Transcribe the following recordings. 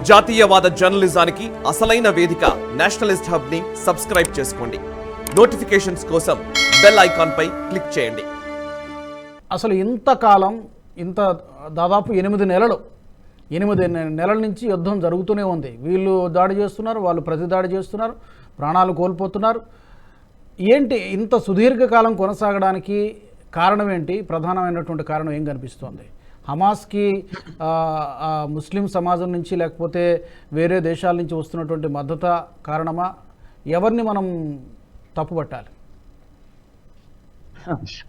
జాతీయవాద జర్నలిజానికి అసలైన వేదిక నేషనలిస్ట్ హబ్ ని సబ్స్క్రైబ్ చేసుకోండి. నోటిఫికేషన్స్ కోసం బెల్ ఐకాన్ పై క్లిక్ చేయండి. అసలు ఇంతకాలం దాదాపు 8 నెలల నుంచి యుద్ధం జరుగుతూనే ఉంది. వీళ్ళు దాడి చేస్తున్నారు, వాళ్ళు ప్రతి దాడి చేస్తున్నారు, ప్రాణాలు కోల్పోతున్నారు. ఏంటి ఇంత సుదీర్ఘకాలం కొనసాగడానికి కారణం ఏంటి? ప్రధానమైనటువంటి కారణం ఏం కనిపిస్తోంది? హమాస్కి ముస్లిం సమాజం నుంచి లేకపోతే వేరే దేశాల నుంచి వస్తున్నటువంటి మద్దతు కారణమా? ఎవరిని మనం తప్పుపట్టాలి?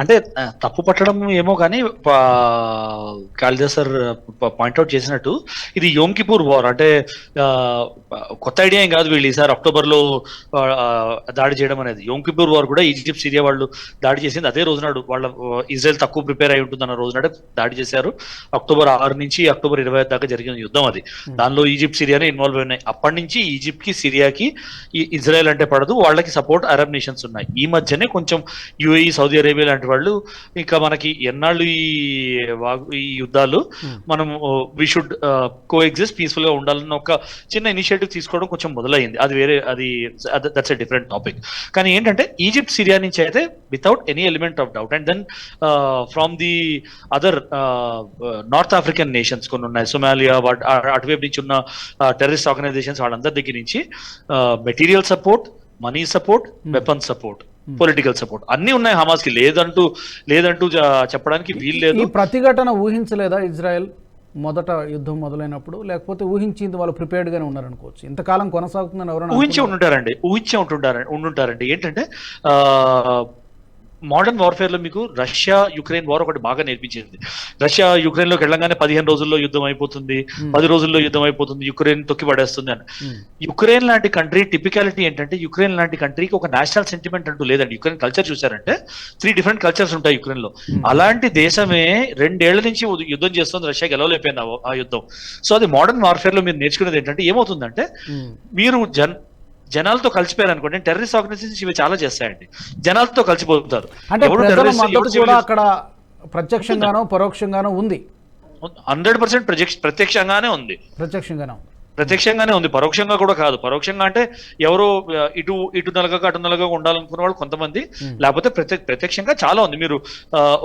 అంటే తప్పు పట్టడం ఏమో కానీ కాళిదాస్ సార్ పాయింట్అవుట్ చేసినట్టు ఇది యోమ్ కిపూర్ వార్. అంటే కొత్త ఐడియా ఏం కాదు వీళ్ళు ఈసారి అక్టోబర్లో దాడి చేయడం అనేది. యోమ్ కిపూర్ వార్ కూడా ఈజిప్ట్ సిరియా వాళ్ళు దాడి చేసింది అదే రోజునాడు. వాళ్ళ ఇజ్రాయెల్ తక్కువ ప్రిపేర్ అయి ఉంటుందన్న రోజునాడే దాడి చేశారు. అక్టోబర్ 6 నుంచి అక్టోబర్ 25 దాకా జరిగిన యుద్ధం అది. దానిలో ఈజిప్ట్ సిరియానే ఇన్వాల్వ్ అయినాయి. అప్పటి నుంచి ఈజిప్ట్ కి సిరియాకి ఇజ్రాయెల్ అంటే పడదు, వాళ్ళకి సపోర్ట్ అరబ్ నేషన్స్ ఉన్నాయి. ఈ మధ్యనే కొంచెం యుఏఈ సౌదీ అరేబియా లాంటి వాళ్ళు ఇంకా మనకి ఎన్నాళ్ళు ఈ యుద్ధాలు మనం we should co exist peaceful గా ఉండాలన్న ఒక చిన్న ఇనిషియేటివ్ తీసుకోవడం కొంచెం మొదలైంది. అది దట్స్ ఎ డిఫరెంట్ టాపిక్. కానీ ఏంటంటే ఈజిప్ట్ సిరియా నుంచి అయితే without any element of doubt and then from the other north African nations కొన్ని ఉన్నాయి, సొమాలియా అటువైపు నుంచి ఉన్న టెర్రరిస్ట్ ఆర్గనైజేషన్స్ వాళ్ళందరి దగ్గర నుంచి material support, money support, weapon support, political support అన్ని ఉన్నాయి హమాస్ కి. లేదంటూ చెప్పడానికి వీల్లేదు. ఈ ప్రతిఘటన ఊహించలేదా ఇజ్రాయెల్ మొదట యుద్ధం మొదలైనప్పుడు? లేకపోతే ఊహించింది వాళ్ళు ప్రిపేర్డ్ గానే ఉన్నారనుకోవచ్చు? ఇంతకాలం కొనసాగుతుందని ఎవరైనా ఊహించే ఉంటుంటారండి. ఏంటంటే మోడర్న్ వార్ఫేర్ లో మీకు రష్యా యుక్రెయిన్ వార్ ఒకటి బాగా నేర్పించింది. రష్యా యుక్రెయిన్ లోకి వెళ్ళగానే 15 రోజుల్లో యుద్ధం అయిపోతుంది, 10 రోజుల్లో యుద్ధం అయిపోతుంది, యుక్రెయిన్ తొక్కి పడేస్తుంది అని. యుక్రెయిన్ లాంటి కంట్రీ టిపికాలిటీ ఏంటంటే యుక్రెయిన్ లాంటి కంట్రీకి ఒక నేషనల్ సెంటిమెంట్ అంటూ లేదండి. యుక్రెయిన్ కల్చర్ చూసారంటే 3 డిఫరెంట్ కల్చర్స్ ఉంటాయి యుక్రెయిన్ లో. అలాంటి దేశమే 2 ఏళ్ల నుంచి యుద్ధం చేస్తుంది, రష్యా గెలవలేకపోయింది ఆ యుద్ధం. సో అది మోడర్న్ వార్ఫేర్ లో మీరు నేర్చుకునేది ఏంటంటే ఏమవుతుందంటే మీరు జనాలతో కలిసిపోయారు అనుకోండి. టెర్రరిస్ట్ ఆర్గనైజేషన్స్ ఇవి చాలా చేస్తాయండి, జనాలతో కలిసిపోతారు. అంటే అక్కడ ప్రత్యక్షంగానో పరోక్షంగానో ఉంది. 100% ప్రత్యక్షంగానే ఉంది. ప్రత్యక్షంగానే ఉంది, పరోక్షంగా కూడా కాదు. పరోక్షంగా అంటే ఎవరో ఇటు నలగక అటు నలగక ఉండాలనుకున్న వాళ్ళు కొంతమంది, లేకపోతే ప్రత్యక్షంగా చాలా ఉంది. మీరు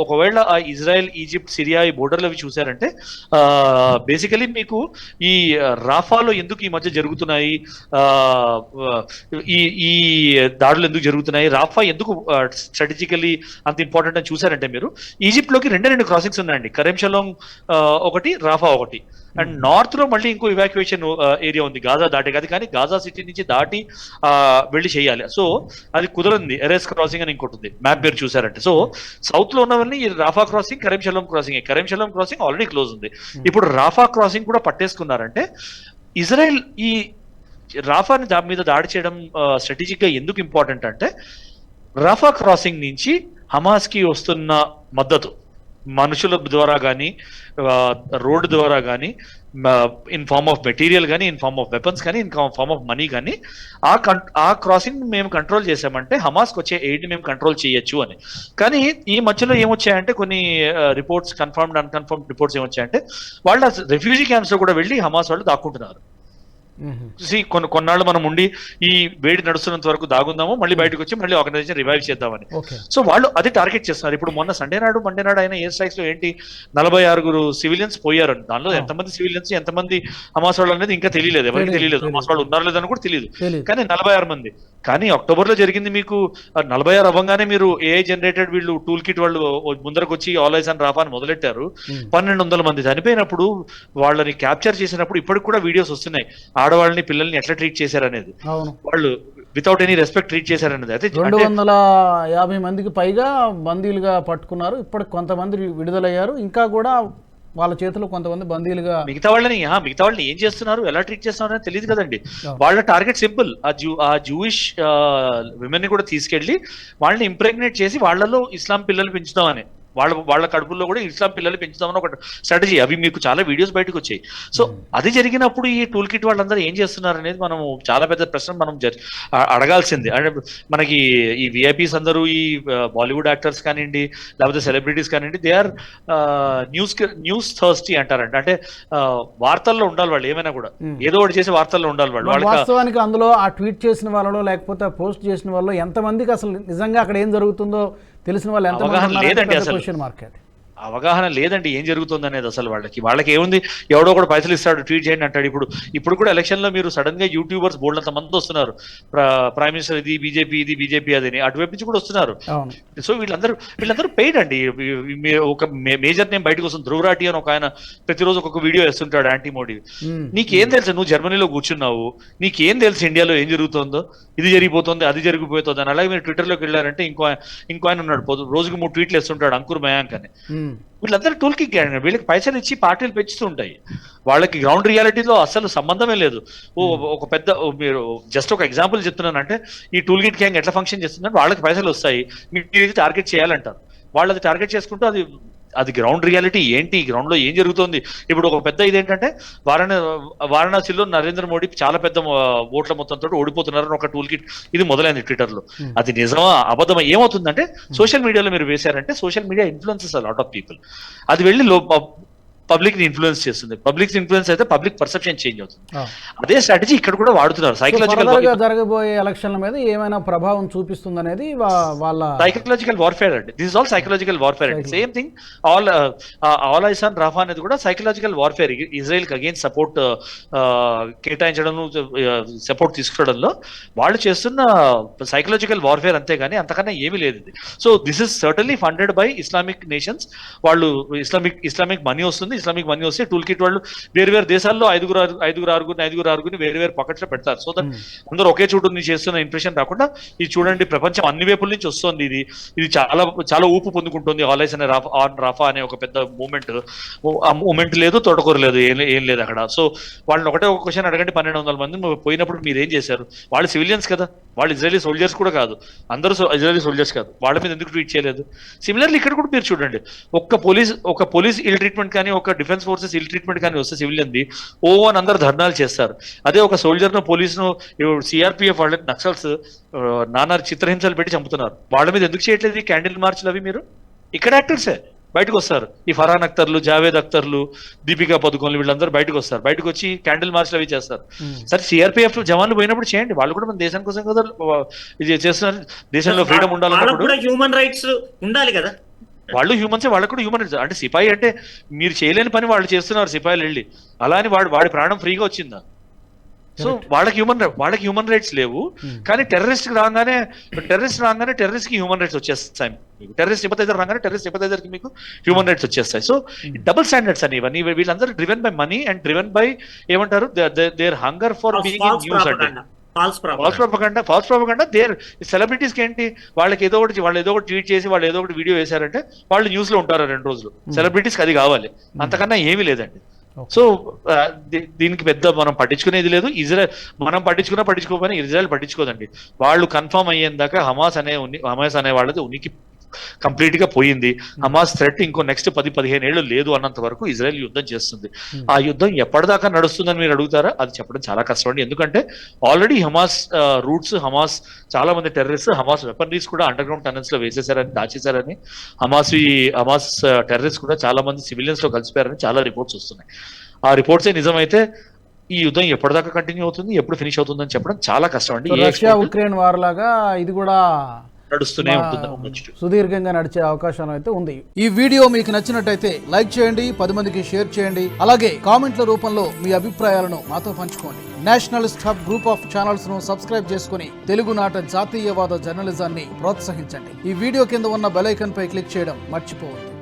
ఒకవేళ ఆ ఇజ్రాయెల్, ఈజిప్ట్, సిరియా ఈ బోర్డర్లు అవి చూసారంటే బేసికలీ మీకు ఈ రాఫాలో ఎందుకు ఈ మధ్య జరుగుతున్నాయి, ఈ దాడులు ఎందుకు జరుగుతున్నాయి, రాఫా ఎందుకు స్ట్రాటజికలీ అంత ఇంపార్టెంట్ అని చూసారంటే మీరు ఈజిప్ట్ లోకి 2 క్రాసింగ్స్ ఉన్నాయండి. కరెం షలోమ్ ఒకటి, రాఫా ఒకటి. అండ్ నార్త్ లో మళ్ళీ ఇంకో ఇవాక్యుయేషన్ ఏరియా ఉంది గాజా దాటే కాదు, కానీ గాజా సిటీ నుంచి దాటి వెళ్ళి చేయాలి. సో అది కుదరంది. ఎరెస్ క్రాసింగ్ అని ఇంకోటి ఉంది, మ్యాప్ పేరు చూసారంటే. సో సౌత్ లో ఉన్నవన్నీ Rapha crossing, కరెం shalom crossing. కరెం shalom crossing already close ఉంది. ఇప్పుడు రాఫా క్రాసింగ్ కూడా పట్టేసుకున్నారంటే ఇజ్రాయెల్ ఈ రాఫాని మీద దాడి చేయడం స్ట్రాటజిక్ గా ఎందుకు ఇంపార్టెంట్ అంటే రాఫా క్రాసింగ్ నుంచి హమాస్ కి వస్తున్న మద్దతు మనుషుల ద్వారా కానీ, రోడ్డు ద్వారా కానీ, ఇన్ ఫార్మ్ ఆఫ్ మెటీరియల్ కానీ, ఇన్ ఫార్మ్ ఆఫ్ వెపన్స్ కానీ, ఇన్ ఫార్మ్ ఆఫ్ మనీ కానీ, ఆ క్రాసింగ్ మేము కంట్రోల్ చేసామంటే హమాస్కి వచ్చే ఎయిడ్ మేము కంట్రోల్ చేయొచ్చు అని. కానీ ఈ మధ్యలో ఏమొచ్చాయంటే కొన్ని రిపోర్ట్స్, కన్ఫర్మ్డ్ అన్కన్ఫర్మ్డ్ రిపోర్ట్స్ ఏమొచ్చాయంటే వాళ్ళ రెఫ్యూజీ క్యాంప్స్ లో కూడా వెళ్ళి హమాస్ వాళ్ళు దాక్కుంటున్నారు. కొన్నాళ్ళు మనం ఉండి ఈ వేడి నడుస్తున్నంత వరకు దాగుందాము, మళ్ళీ బయటకు వచ్చి మళ్ళీ ఆర్గనైజేషన్ రివైవ్ చేద్దామని. సో వాళ్ళు అది టార్గెట్ చేస్తున్నారు. ఇప్పుడు మొన్న మండే నాడు అయిన ఎయిర్ స్ట్రైక్స్ లో ఏంటి 46 సివిలియన్స్ పోయారు. దానిలో ఎంతమంది సివిలియన్స్, ఎంతమంది హమాస్ వాళ్ళు అనేది ఇంకా తెలియలేదు, ఎవరికి తెలియలేదు. హమాస్ వాళ్ళు ఉన్నారో లేదని కూడా తెలియదు, కానీ 46 మంది. కానీ అక్టోబర్ లో జరిగింది మీకు 46 అవ్వగానే మీరు ఏఐ జనరేటెడ్ వీళ్ళు టూల్ కిట్ వాళ్ళు ముందరకు వచ్చి ఆల్ ఐస్ అండ్ రాఫాని మొదలెట్టారు. 1200 మంది చనిపోయినప్పుడు వాళ్ళని క్యాప్చర్ చేసినప్పుడు ఇప్పటికి కూడా వీడియోస్ వస్తున్నాయి. ఆడవాళ్ళని, పిల్లల్ని ఎట్లా ట్రీట్ చేశారనేది, వాళ్ళు వితౌట్ ఎనీ రెస్పెక్ట్ ట్రీట్ చేశారనేది. అయితే 250 మందికి పైగా బందీలుగా పట్టుకున్నారు. ఇప్పటికి కొంతమంది విడుదలయ్యారు, ఇంకా కూడా వాళ్ళ చేతిలో కొంతమంది బందీలుగా. మిగతా వాళ్ళని ఏం చేస్తున్నారు, ఎలా ట్రీట్ చేస్తున్నారు అని తెలియదు కదండి. వాళ్ళ టార్గెట్ సింపుల్, ఆ జూయిష్ విమెన్ ని కూడా తీసుకెళ్లి వాళ్ళని ఇంప్రెగ్నేట్ చేసి వాళ్ళలో ఇస్లాం పిల్లలు పెంచుతామని. వాళ్ళ కడుపుల్లో కూడా ఇస్లాం పిల్లలు పెంచుదామని ఒక స్ట్రాటజీ. అవి మీకు చాలా వీడియోస్ బయటకు వచ్చాయి. సో అది జరిగినప్పుడు ఈ టూల్ కిట్ వాళ్ళందరూ ఏం చేస్తున్నారు అనేది మనం చాలా పెద్ద ప్రశ్న మనం అడగాల్సింది. అంటే మనకి ఈ విఐపీస్ అందరూ ఈ బాలీవుడ్ యాక్టర్స్ కానివ్వండి, లేకపోతే సెలబ్రిటీస్ కానివ్వండి, దే ఆర్ న్యూస్ థర్స్టీ అంటారంట. అంటే వార్తల్లో ఉండాలి వాళ్ళు, ఏమైనా కూడా ఏదో ఒకటి చేసి వార్తల్లో ఉండాలి వాళ్ళు. వాస్తవానికి అందులో ఆ ట్వీట్ చేసిన వాళ్ళలో లేకపోతే ఆ పోస్ట్ చేసిన వాళ్ళు ఎంతమందికి అసలు నిజంగా అక్కడ ఏం జరుగుతుందో తెలిసిన వాళ్ళు ఎంత క్వశ్చన్ మార్క్ అది. అవగాహన లేదండి ఏం జరుగుతుంది అనేది అసలు. వాళ్ళకి ఏముంది, ఎవడో కూడా పైసలు ఇస్తాడు, ట్వీట్ చేయండి అంటాడు. ఇప్పుడు కూడా ఎలక్షన్ లో మీరు సడన్ గా యూట్యూబర్స్ బోల్డంత మంది వస్తున్నారు, ప్రైమ్ మినిస్టర్ ఇది బీజేపీ అదని, అటువైపు నుంచి కూడా వస్తున్నారు. సో వీళ్ళందరూ పెయిడ్ అండి. ఒక మేజర్ నేమ్ బయటకు వస్తుంది, ధ్రువరాటి అని ఒక ఆయన ప్రతిరోజు ఒక్కొక్క వీడియో వేస్తుంటాడు యాంటీ మోడీ. నీకేం తెలుసు, నువ్వు జర్మనీలో కూర్చున్నావు, నీకేం తెలుసు ఇండియాలో ఏం జరుగుతుందో, ఇది జరిగిపోతుంది అది జరిగిపోతుంది అని. అలాగే మీరు ట్విట్టర్లోకి వెళ్ళారంటే ఇంకో ఆయన ఉన్నాడు, రోజుకి 3 ట్వీట్లు వేస్తుంటాడు, అంకుర్ మయాంక్ అని. వీళ్ళందరూ టూల్ కిట్ గ్యాంగ్, వీళ్ళకి పైసలు ఇచ్చి పార్టీలు పెంచుతూ ఉంటాయి. వాళ్ళకి గ్రౌండ్ రియాలిటీలో అసలు సంబంధమే లేదు. ఒక పెద్ద, మీరు జస్ట్ ఒక ఎగ్జాంపుల్ చెప్తున్నానంటే, ఈ టూల్ కిట్ గ్యాంగ్ ఎట్లా ఫంక్షన్ చేస్తుందంటే, వాళ్ళకి పైసలు వస్తాయి, మీరు టార్గెట్ చేయాలంటారు. వాళ్ళు అది టార్గెట్ చేసుకుంటూ అది గ్రౌండ్ రియాలిటీ ఏంటి, గ్రౌండ్ లో ఏం జరుగుతుంది. ఇప్పుడు ఒక పెద్ద ఇదేంటంటే, వారణాసిలో నరేంద్ర మోడీ చాలా పెద్ద ఓట్ల మొత్తంతో ఓడిపోతున్నారని ఒక టూల్ కిట్ ఇది మొదలైంది ట్విట్టర్ లో. అది నిజమా అబద్ధమా ఏమవుతుందంటే, సోషల్ మీడియాలో మీరు వేశారంటే, social media influences a lot of people. అది వెళ్ళి పబ్లిక్ ని ఇన్ఫ్లుయెన్స్ చేస్తుంది. పబ్లిక్ ఇన్ఫ్లుయెన్స్ అయితే పబ్లిక్ పర్సెప్షన్ చేంజ్ అవుతుంది. అదే స్ట్రాటజీ ఇక్కడ కూడా వాడుతున్నారు. సైకలాజికల్ జరగబోయే ఎలక్షన్ల మీద ఏమైనా ప్రభావం చూపిస్తుంది అనేది వాళ్ళ సైకలాజికల్ వార్ఫేర్ అండి. This is all psychological warfare అండి. Same thing all eyes on Rafah అనేది కూడా సైకలాజికల్ వార్ఫేర్. ఇజ్రాయెల్ కి అగైన్స్ సపోర్ట్ కేటాయించడం, సపోర్ట్ తీసుకోవడంలో వాళ్ళు చేస్తున్న సైకలాజికల్ వార్ఫేర్ అంతేగాని అంతకన్నా ఏమీ లేదు ఇది. So this is certainly funded by Islamic nations. వాళ్ళు ఇస్లామిక్ మనీ వస్తుంది, ఇస్లామిక్ మనీ వస్తే టూల్ కిట్ వాళ్ళు వేరు దేశాల్లో ఐదుగురు ఆరుగురిని వేరు పాకెట్స్ లో పెడతారు. సో దట్ అందరూ ఒకే చోటు నుంచి చేస్తున్న ఇంప్రెషన్ రాకుండా, ఇది చూడండి ప్రపంచం అన్ని వైపుల నుంచి వస్తుంది, ఇది చాలా చాలా ఊపు పొందుకుంటుంది. ఆల్ ఐస్ అనే రాఫా అనే ఒక పెద్ద మూమెంట్. ఆ మూమెంట్ లేదు, తోటకూర లేదు, ఏం లేదు అక్కడ. సో వాళ్ళని ఒక క్వశ్చన్ అడగండి, 1200 మంది పోయినప్పుడు మీరు ఏం చేశారు? వాళ్ళు సివిలియన్స్ కదా, వాళ్ళు ఇజ్రాయలీ సోల్జర్స్ కూడా కాదు, అందరూ ఇజ్రాయలీ సోల్జర్స్ కాదు, వాళ్ళ మీద ఎందుకు ట్వీట్ చేయలేదు? సిమిలర్లీ ఇక్కడ కూడా మీరు చూడండి, ఒక పోలీస్ ఇల్ ట్రీట్మెంట్ కానీ, ఒక డిఫెన్స్ ఫోర్సెస్ ఇల్ ట్రీట్మెంట్ కానీ వస్తే సివిలియన్ది అని అందరూ ధర్నాలు చేస్తారు. అదే ఒక సోల్జర్ను, పోలీసును, సిఆర్పిఎఫ్ వాళ్ళకి నక్సల్స్ నానా చిత్రహింసలు పెట్టి చంపుతున్నారు. వాళ్ళ మీద ఎందుకు చేయట్లేదు ఈ క్యాండిల్ మార్చ్లు? అవి మీరు ఇక్కడ యాక్టర్సే బయటకు వస్తారు. ఈ ఫర్హాన్ అఖ్తర్లు, జావేద్ అఖ్తర్లు, దీపికా పదుకోన్లు వీళ్ళందరూ బయటకు వస్తారు. బయటకు వచ్చి క్యాండిల్ మార్చ్లు అవి చేస్తారు. సరే సిఆర్పిఎఫ్ జవాన్లు పోయినప్పుడు చేయండి, వాళ్ళు కూడా మన దేశం కోసం కదా ఇది చేస్తున్నారు. దేశంలో ఫ్రీడమ్ ఉండాలన్నప్పుడు హ్యూమన్ రైట్స్ ఉండాలి కదా. వాళ్ళు హ్యూమన్సే, వాళ్ళకు కూడా హ్యూమన్ రైట్స్. అంటే సిపాయి అంటే మీరు చేయలేని పని వాళ్ళు చేస్తున్నారు సిపాయిలు వెళ్ళి, అలా అని వాడి ప్రాణం ఫ్రీగా వచ్చిందా? సో వాళ్ళకి హ్యూమన్ రైట్స్ లేవు. కానీ టెర్రరిస్ట్ రాగానే టెర్రరిస్ట్ కి హ్యూమన్ రైట్స్ వచ్చేస్తాయి. టెర్రరిస్ట్ సింపథైజర్ రాగానే టెర్రరిస్ట్ సింపథైజర్ కి మీకు హ్యూమన్ రైట్స్ వచ్చేస్తాయి. సో డబుల్ స్టాండర్డ్స్ అని ఇవన్నీ. వీళ్ళందరూ driven by money and driven by ఏమంటారు, their hunger for being in news అంటే ఫాల్స్ ప్రాపగండా. దేర్ సెలబ్రిటీస్ కి ఏంటి, వాళ్ళు ఏదో ఒకటి ట్వీట్ చేసి, వాళ్ళు ఏదో ఒకటి వీడియో వేశారంటే వాళ్ళు న్యూస్ లో ఉంటారు 2 రోజులు. సెలబ్రిటీస్ కి అది కావాలి, అంతకన్నా ఏమీ లేదండి. సో దీనికి పెద్ద మనం పట్టించుకునేది లేదు. ఇజ్రాయెల్ మనం పట్టించుకోకపోయినా ఇజ్రాయెల్ పట్టించుకోదండి. వాళ్ళు కన్ఫర్మ్ అయ్యేందాకా హమాస్ అనే వాళ్ళది ఉనికి కంప్లీట్ గా పోయింది. హమాస్ థ్రెట్ ఇంకో నెక్స్ట్ 10-15 ఏళ్ళు లేదు అన్నంత వరకు ఇజ్రాయెల్ యుద్ధం చేస్తుంది. ఆ యుద్ధం ఎప్పటిదాకా నడుస్తుందని మీరు అడుగుతారా? అది చెప్పడం చాలా కష్టం అండి. ఎందుకంటే ఆల్రెడీ హమాస్ రూట్స్, హమాస్ చాలా మంది టెర్రరిస్ట్, హమాస్ వెపనరీస్ కూడా అండర్ గ్రౌండ్ టనల్స్ లో వేసేసారని, దాచేశారని, హమాస్ టెర్రరిస్ట్ కూడా చాలా మంది సివిలియన్స్ లో కలిసిపోయారని చాలా రిపోర్ట్స్ వస్తున్నాయి. ఆ రిపోర్ట్సే నిజమైతే ఈ యుద్ధం ఎప్పటిదాకా కంటిన్యూ అవుతుంది, ఎప్పుడు ఫినిష్ అవుతుందని చెప్పడం చాలా కష్టం అండి. రష్యా ఉక్రెయిన్ వార్ లాగా ఇది కూడా నడుస్తూనే ఉంటుంది, సుదీర్ఘంగా నడిచే అవకాశం అయితే ఉంది. ఈ వీడియో మీకు నచ్చినట్టయితే లైక్ చేయండి, 10 మందికి షేర్ చేయండి. అలాగే కామెంట్ల రూపంలో మీ అభిప్రాయాలను మాతో పంచుకోండి. Nationalist hub group of channels ను సబ్స్క్రైబ్ చేసుకుని తెలుగునాట జాతీయవాద జర్నలిజాన్ని ప్రోత్సహించండి. ఈ వీడియో కింద ఉన్న బెల్ ఐకాన్ పై క్లిక్ చేయడం మర్చిపోవద్దు.